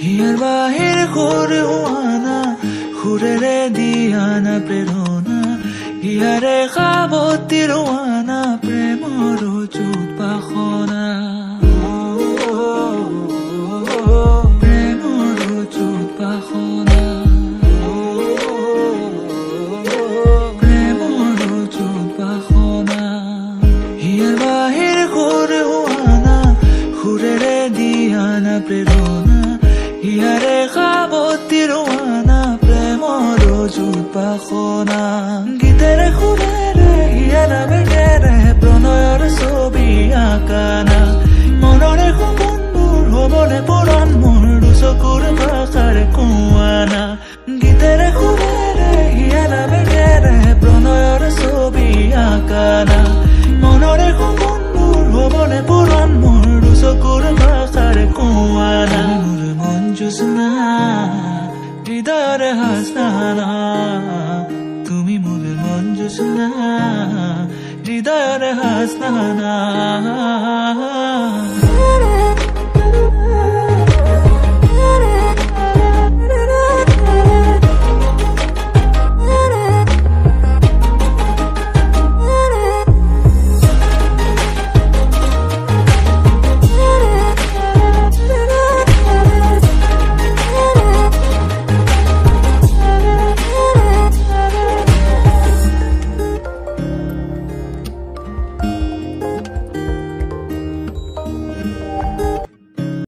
হিয়াৰ বাহিৰ সুৰ হোৱানা সুৰেৰে দিয়ানা প্ৰেৰণা হিয়াৰে সাৱতি ৰোৱানা প্ৰেমৰ যুত বাসনা প্ৰেমৰ যুত বাসনা প্ৰেমৰ যুত বাসনা হিয়াৰ বাহিৰ সুৰ হোৱানা সুৰেৰে দিয়ানা প্ৰেৰণা হিয়াৰে সাৱতি ৰোৱানা প্ৰেমৰ যুত বাসনা গীতেৰে সুৰেৰে হিয়াৰ বেগেৰে প্ৰণয়ৰ ছবি আঁকানা মনৰে সপোনবোৰ হ'বলে পৰাণ মোৰ দুচকুৰ ভাষাৰে কোৱানা গীতেৰে সুৰেৰে হিয়াৰ বেগেৰে প্ৰণয়ৰ ছবি আঁকানা মনৰে সপোনবোৰ হ'বলে পৰাণ মোৰ দুচকুৰ ভাষাৰে কোৱানা মোৰ মন জোছনা হৃদয়ৰে হাসনা তুমি মোৰ মন জোছনা হৃদয়ৰে হাসনা